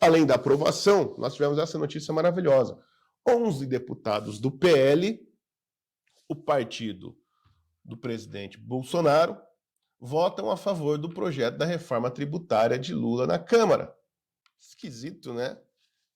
Além da aprovação, nós tivemos essa notícia maravilhosa. 11 deputados do PL, o partido do presidente Bolsonaro, votam a favor do projeto da reforma tributária de Lula na Câmara. Esquisito, né?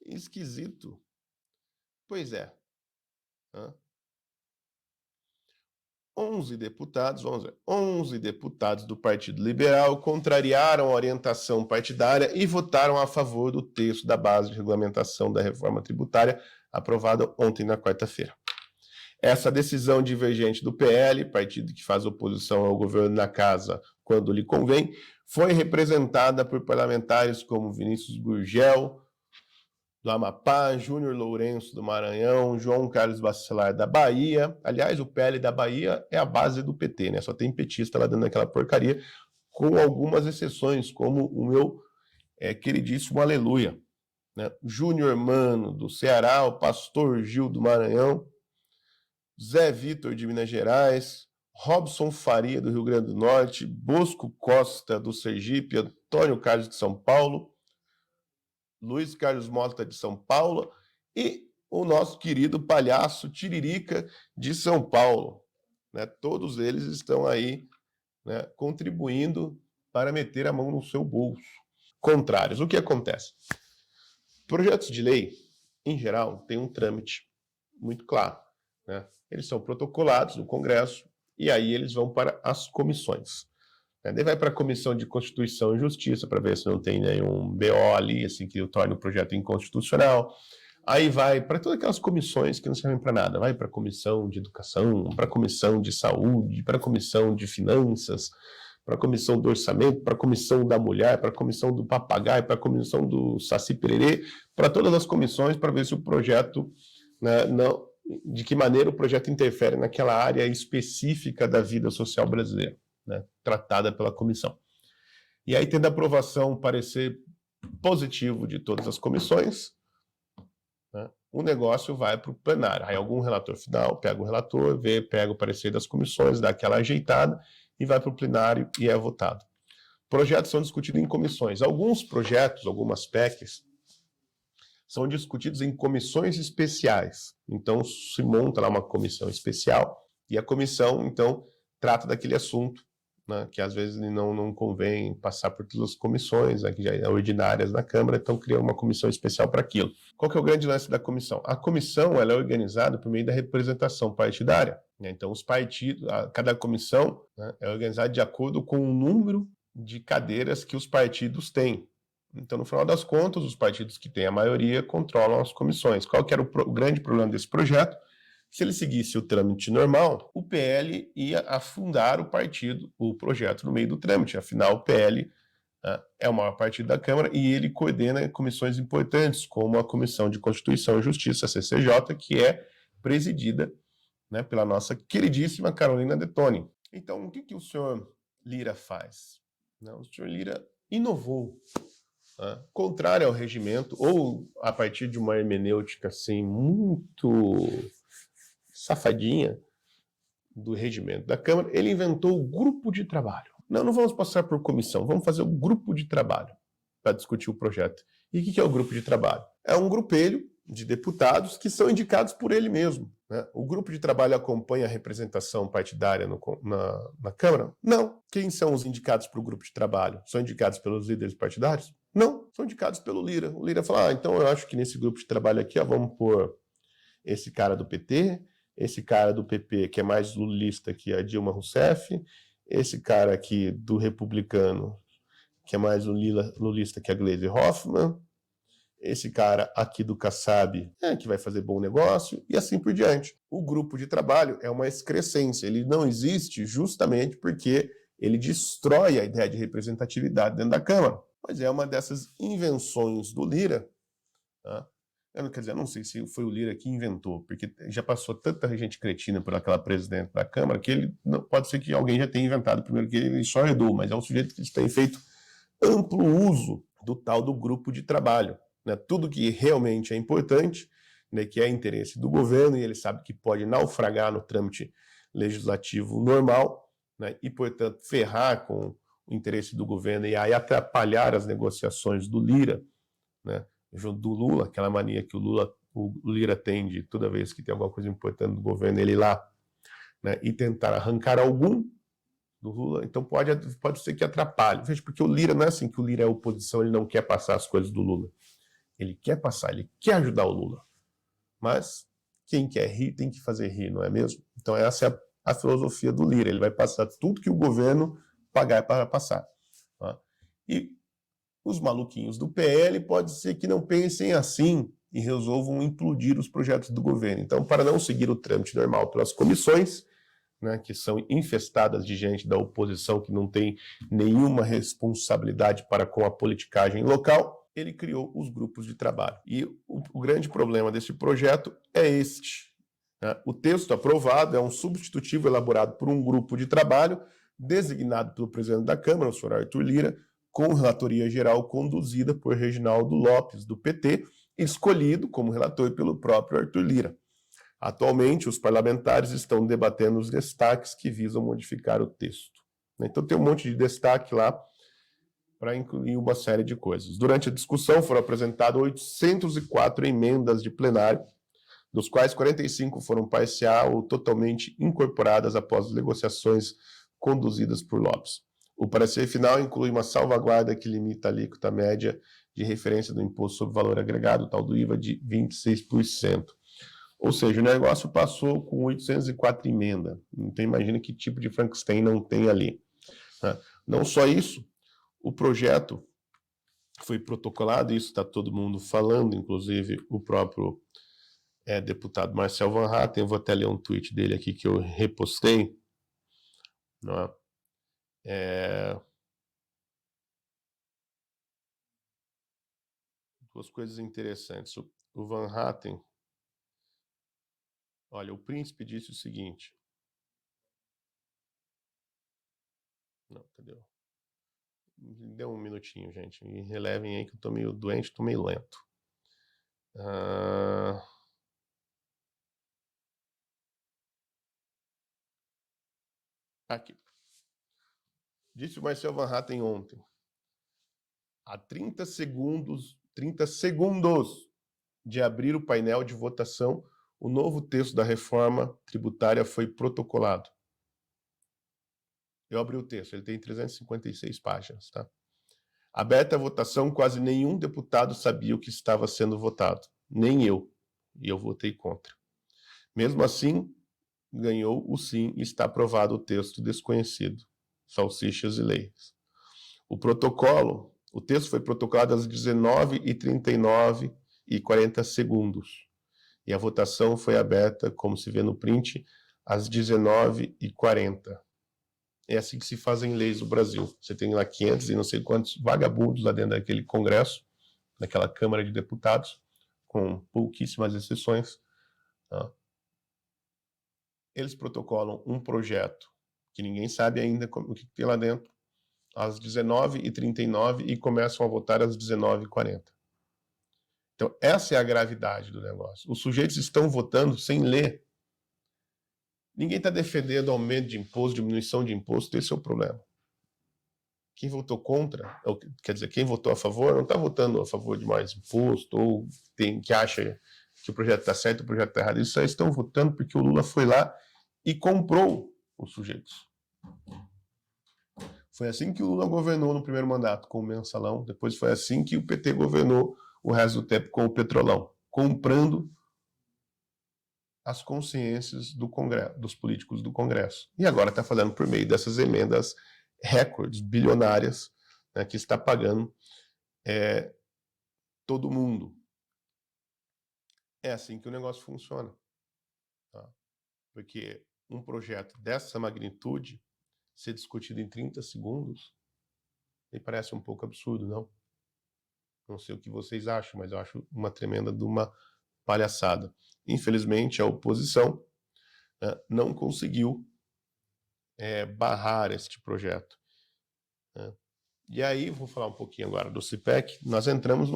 Esquisito. Pois é. 11 deputados do Partido Liberal contrariaram a orientação partidária e votaram a favor do texto da base de regulamentação da reforma tributária aprovada ontem na quarta-feira. Essa decisão divergente do PL, partido que faz oposição ao governo na casa quando lhe convém, foi representada por parlamentares como Vinícius Gurgel, do Amapá, Júnior Lourenço, do Maranhão, João Carlos Bacelar, da Bahia. Aliás, o PL da Bahia é a base do PT, né? Só tem petista lá dentro daquela porcaria, com algumas exceções, como o meu queridíssimo Aleluia, né? Júnior Mano, do Ceará, o Pastor Gil, do Maranhão, Zé Vitor, de Minas Gerais, Robson Faria, do Rio Grande do Norte, Bosco Costa, do Sergipe, Antônio Carlos, de São Paulo, Luiz Carlos Mota, de São Paulo, e o nosso querido palhaço Tiririca, de São Paulo. Né? Todos eles estão aí, né, contribuindo para meter a mão no seu bolso. Contrários. O que acontece? Projetos de lei, em geral, têm um trâmite muito claro. Né? Eles são protocolados no Congresso e aí eles vão para as comissões. Daí vai para a Comissão de Constituição e Justiça para ver se não tem nenhum BO ali, assim, que torne o projeto inconstitucional. Aí vai para todas aquelas comissões que não servem para nada. Vai para a Comissão de Educação, para a Comissão de Saúde, para a Comissão de Finanças, para a Comissão do Orçamento, para a Comissão da Mulher, para a Comissão do Papagaio, para a Comissão do Saci Pererê, para todas as comissões para ver se o projeto, né, de que maneira o projeto interfere naquela área específica da vida social brasileira. Né, tratada pela comissão. E aí, tendo a aprovação, parecer positivo de todas as comissões, né, o negócio vai para o plenário. Aí algum relator final pega o relator, pega o parecer das comissões, dá aquela ajeitada e vai para o plenário e é votado. Projetos são discutidos em comissões. Alguns projetos, algumas PECs, são discutidos em comissões especiais. Então, se monta lá uma comissão especial e a comissão, então, trata daquele assunto, né, que às vezes não convém passar por todas as comissões, né, que já são ordinárias na Câmara, então cria uma comissão especial para aquilo. Qual que é o grande lance da comissão? A comissão ela é organizada por meio da representação partidária. Né, então os partidos, cada comissão, né, é organizada de acordo com o número de cadeiras que os partidos têm. Então, no final das contas, os partidos que têm a maioria controlam as comissões. Qual que era o grande problema desse projeto? Se ele seguisse o trâmite normal, o PL ia afundar o projeto no meio do trâmite. Afinal, o PL é o maior partido da Câmara e ele coordena comissões importantes, como a Comissão de Constituição e Justiça, a CCJ, que é presidida, né, pela nossa queridíssima Carolina Detoni. Então, o que o senhor Lira faz? O senhor Lira inovou. Contrário ao regimento, ou a partir de uma hermenêutica assim, muito safadinha do regimento da Câmara, ele inventou o grupo de trabalho. Não vamos passar por comissão, vamos fazer o grupo de trabalho para discutir o projeto. E o que é o grupo de trabalho? É um grupelho de deputados que são indicados por ele mesmo. Né? O grupo de trabalho acompanha a representação partidária na Câmara? Não. Quem são os indicados para o grupo de trabalho? São indicados pelos líderes partidários? Não. São indicados pelo Lira. O Lira fala, então eu acho que nesse grupo de trabalho aqui, vamos pôr esse cara do PT, esse cara do PP, que é mais lulista que a Dilma Rousseff, esse cara aqui do republicano, que é mais lulista que a Gleisi Hoffmann, esse cara aqui do Kassab, que vai fazer bom negócio, e assim por diante. O grupo de trabalho é uma excrescência, ele não existe justamente porque ele destrói a ideia de representatividade dentro da Câmara. Mas é uma dessas invenções do Lira, tá? Eu não sei se foi o Lira que inventou, porque já passou tanta gente cretina por aquela presidente da Câmara que ele pode ser que alguém já tenha inventado primeiro, que ele só herdou, mas é um sujeito que tem feito amplo uso do tal do grupo de trabalho. Né? Tudo que realmente é importante, né, que é interesse do governo, e ele sabe que pode naufragar no trâmite legislativo normal, né, e, portanto, ferrar com o interesse do governo e aí atrapalhar as negociações do Lira, né, junto do Lula, aquela mania que o Lira tem de toda vez que tem alguma coisa importante do governo, ele ir lá, né, e tentar arrancar algum do Lula, então pode ser que atrapalhe. Veja, porque o Lira não é assim que o Lira é oposição, ele não quer passar as coisas do Lula. Ele quer passar, ele quer ajudar o Lula. Mas quem quer rir tem que fazer rir, não é mesmo? Então essa é a filosofia do Lira, ele vai passar tudo que o governo pagar para passar. Tá? E os maluquinhos do PL pode ser que não pensem assim e resolvam implodir os projetos do governo. Então, para não seguir o trâmite normal pelas comissões, né, que são infestadas de gente da oposição que não tem nenhuma responsabilidade para com a politicagem local, ele criou os grupos de trabalho. E o grande problema desse projeto é este. Né? O texto aprovado é um substitutivo elaborado por um grupo de trabalho designado pelo presidente da Câmara, o senhor Arthur Lira, com relatoria geral conduzida por Reginaldo Lopes, do PT, escolhido como relator pelo próprio Arthur Lira. Atualmente, os parlamentares estão debatendo os destaques que visam modificar o texto. Então tem um monte de destaque lá para incluir uma série de coisas. Durante a discussão foram apresentadas 804 emendas de plenário, dos quais 45 foram parcial ou totalmente incorporadas após as negociações conduzidas por Lopes. O parecer final inclui uma salvaguarda que limita a alíquota média de referência do imposto sobre valor agregado, tal do IVA, de 26%. Ou seja, o negócio passou com 804 emendas. Então imagina que tipo de Frankenstein não tem ali. Não só isso, o projeto foi protocolado, isso está todo mundo falando, inclusive o próprio deputado Marcel Van Hatten, vou até ler um tweet dele aqui que eu repostei. Não é? Duas coisas interessantes. O Van Hatten, olha, o príncipe disse o seguinte. Não, cadê? Deu um minutinho, gente. Me relevem aí que eu tô meio doente, tô meio lento. Aqui. Disse o Marcel Van Hatten ontem. Há 30 segundos de abrir o painel de votação, o novo texto da reforma tributária foi protocolado. Eu abri o texto, ele tem 356 páginas, tá? Aberta a votação, quase nenhum deputado sabia o que estava sendo votado, nem eu, e eu votei contra. Mesmo assim, ganhou o sim e está aprovado o texto desconhecido, salsichas e leis. O texto foi protocolado às 19h39 e 40 segundos, e a votação foi aberta, como se vê no print, às 19h40. É assim que se fazem leis no Brasil. Você tem lá 500 e não sei quantos vagabundos lá dentro daquele Congresso, daquela Câmara de Deputados, com pouquíssimas exceções. Tá? Eles protocolam um projeto que ninguém sabe ainda o que tem lá dentro, às 19h39 e começam a votar às 19h40. Então, essa é a gravidade do negócio. Os sujeitos estão votando sem ler. Ninguém está defendendo aumento de imposto, diminuição de imposto, esse é o problema. Quem votou contra, quer dizer, quem votou a favor, não está votando a favor de mais imposto, ou que acha que o projeto está certo, o projeto está errado. Eles só estão votando porque o Lula foi lá e comprou os sujeitos. Foi assim que o Lula governou no primeiro mandato, com o mensalão. Depois foi assim que o PT governou o resto do tempo com o petrolão, comprando as consciências dos políticos do Congresso. E agora está falando por meio dessas emendas recordes, bilionárias, né, que está pagando todo mundo. É assim que o negócio funciona. Tá? Porque um projeto dessa magnitude ser discutido em 30 segundos me parece um pouco absurdo, não? Não sei o que vocês acham, mas eu acho uma tremenda de uma palhaçada. Infelizmente, a oposição não conseguiu barrar este projeto. E aí, vou falar um pouquinho agora do CIPEC, nós entramos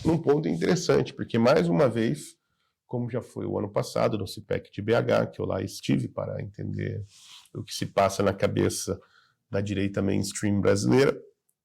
num ponto interessante, porque mais uma vez, como já foi o ano passado no CIPEC de BH, que eu lá estive para entender o que se passa na cabeça da direita mainstream brasileira,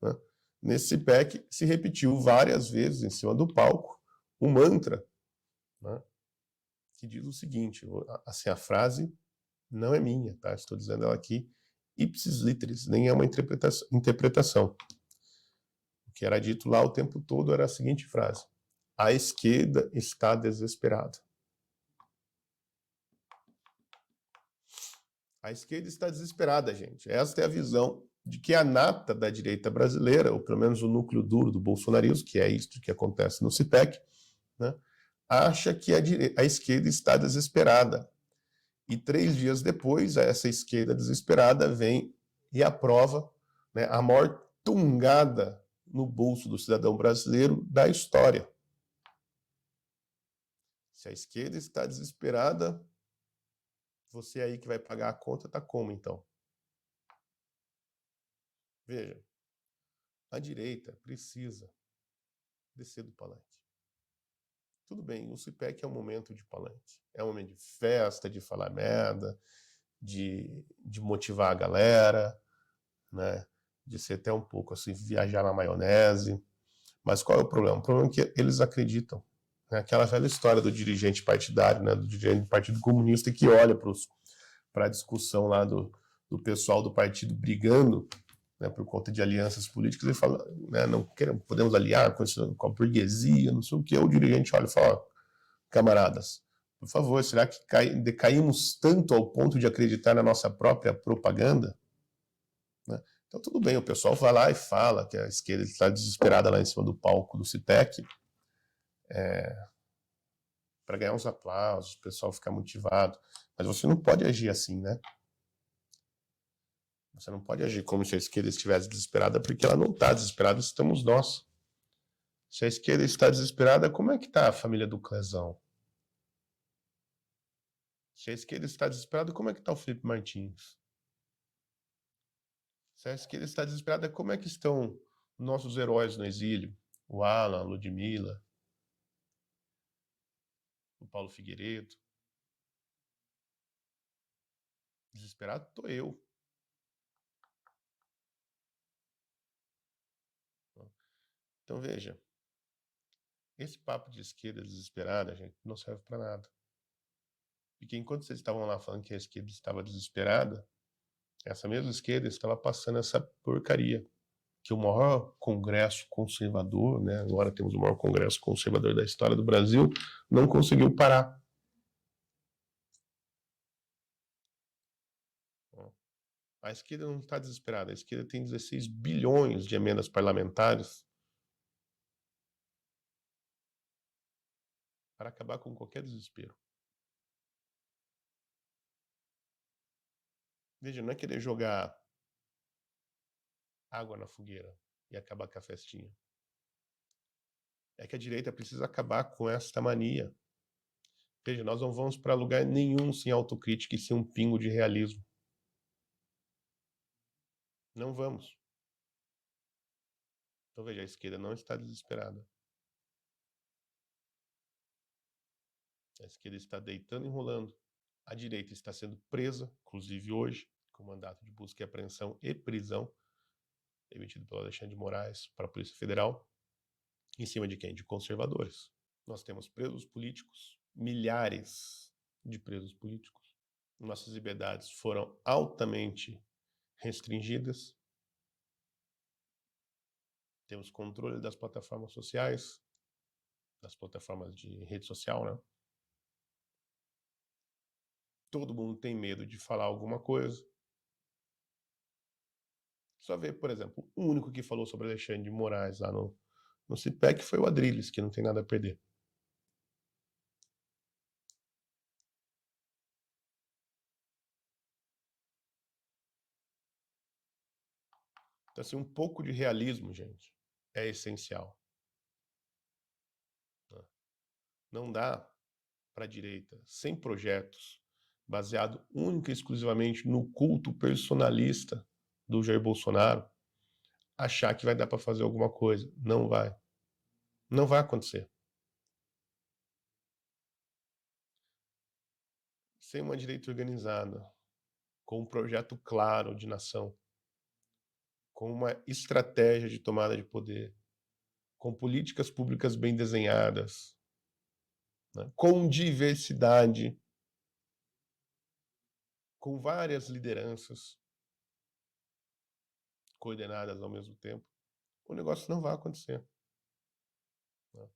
né? Nesse CPEC se repetiu várias vezes em cima do palco um mantra, né, que diz o seguinte, assim, a frase não é minha, tá? Estou dizendo ela aqui ipsis literis, nem é uma interpretação. O que era dito lá o tempo todo era a seguinte frase: a esquerda está desesperada. A esquerda está desesperada, gente. Esta é a visão de que a nata da direita brasileira, ou pelo menos o núcleo duro do bolsonarismo, que é isto que acontece no CPEC, né, acha que a esquerda está desesperada. E 3 dias depois, essa esquerda desesperada vem e aprova, né, a maior tungada no bolso do cidadão brasileiro da história. Se a esquerda está desesperada, você aí que vai pagar a conta está como, então? Veja, a direita precisa descer do palanque. Tudo bem, o CPEC é um momento de palanque. É um momento de festa, de falar merda, de motivar a galera, né? De ser até um pouco assim, viajar na maionese. Mas qual é o problema? O problema é que eles acreditam. Né? Aquela velha história do dirigente partidário, né? Do dirigente do Partido Comunista que olha para a discussão lá do pessoal do partido brigando, né, por conta de alianças políticas, e fala, né, não queremos, podemos aliar com a burguesia, não sei o que. O dirigente olha e fala, camaradas, por favor, será que decaímos tanto ao ponto de acreditar na nossa própria propaganda? Né? Então tudo bem, o pessoal vai lá e fala que a esquerda está desesperada lá em cima do palco do CITEC, para ganhar uns aplausos, o pessoal ficar motivado, mas você não pode agir assim, né? Você não pode agir como se a esquerda estivesse desesperada, porque ela não está desesperada, estamos nós. Se a esquerda está desesperada, como é que está a família do Clezão? Se a esquerda está desesperada, como é que está o Felipe Martins? Se a esquerda está desesperada, como é que estão nossos heróis no exílio? O Alan, a Ludmilla, o Paulo Figueiredo. Desesperado estou eu. Então veja, esse papo de esquerda desesperada, gente, não serve para nada. Porque enquanto vocês estavam lá falando que a esquerda estava desesperada, essa mesma esquerda estava passando essa porcaria. Que o maior congresso conservador, né, agora temos o maior congresso conservador da história do Brasil, não conseguiu parar. A esquerda não está desesperada, a esquerda tem 16 bilhões de emendas parlamentares para acabar com qualquer desespero. Veja, não é querer jogar água na fogueira e acabar com a festinha. É que a direita precisa acabar com esta mania. Veja, nós não vamos para lugar nenhum sem autocrítica e sem um pingo de realismo. Não vamos. Então veja, a esquerda não está desesperada. A esquerda está deitando e enrolando. A direita está sendo presa, inclusive hoje, com mandato de busca e apreensão e prisão, emitido pelo Alexandre de Moraes para a Polícia Federal, em cima de quem? De conservadores. Nós temos presos políticos, milhares de presos políticos. Nossas liberdades foram altamente restringidas. Temos controle das plataformas sociais, das plataformas de rede social, né? Todo mundo tem medo de falar alguma coisa. Só ver, por exemplo, o único que falou sobre Alexandre de Moraes lá no CIPEC foi o Adrilles, que não tem nada a perder. Então, assim, um pouco de realismo, gente, é essencial. Não dá para a direita, sem projetos, baseado única e exclusivamente no culto personalista do Jair Bolsonaro, achar que vai dar para fazer alguma coisa. Não vai. Não vai acontecer. Sem uma direita organizada, com um projeto claro de nação, com uma estratégia de tomada de poder, com políticas públicas bem desenhadas, né, com diversidade, com várias lideranças coordenadas ao mesmo tempo, o negócio não vai acontecer. Né?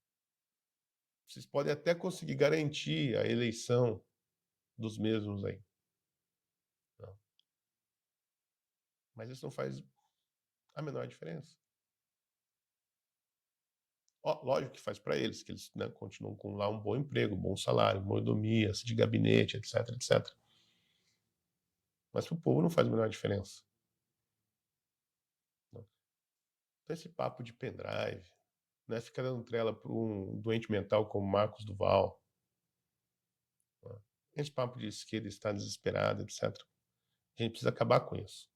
Vocês podem até conseguir garantir a eleição dos mesmos aí. Né? Mas isso não faz a menor diferença. Ó, lógico que faz para eles, que eles, né, continuam com lá um bom emprego, um bom salário, mordomia, de gabinete, etc, etc. Mas para o povo não faz a menor diferença. Então, esse papo de pendrive, né, fica dando trela para um doente mental como Marcos Duval, né, esse papo de esquerda está desesperada, etc. A gente precisa acabar com isso.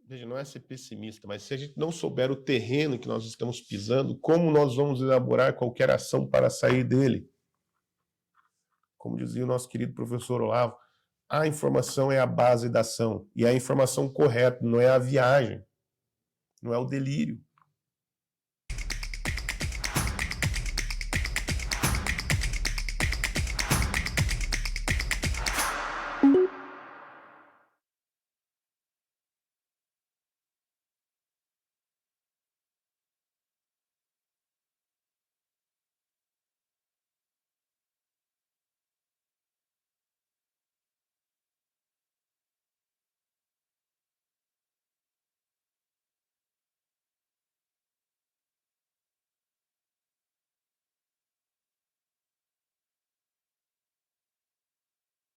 Veja, não é ser pessimista, mas se a gente não souber o terreno que nós estamos pisando, como nós vamos elaborar qualquer ação para sair dele? Como dizia o nosso querido professor Olavo, a informação é a base da ação. E a informação correta, não é a viagem, não é o delírio.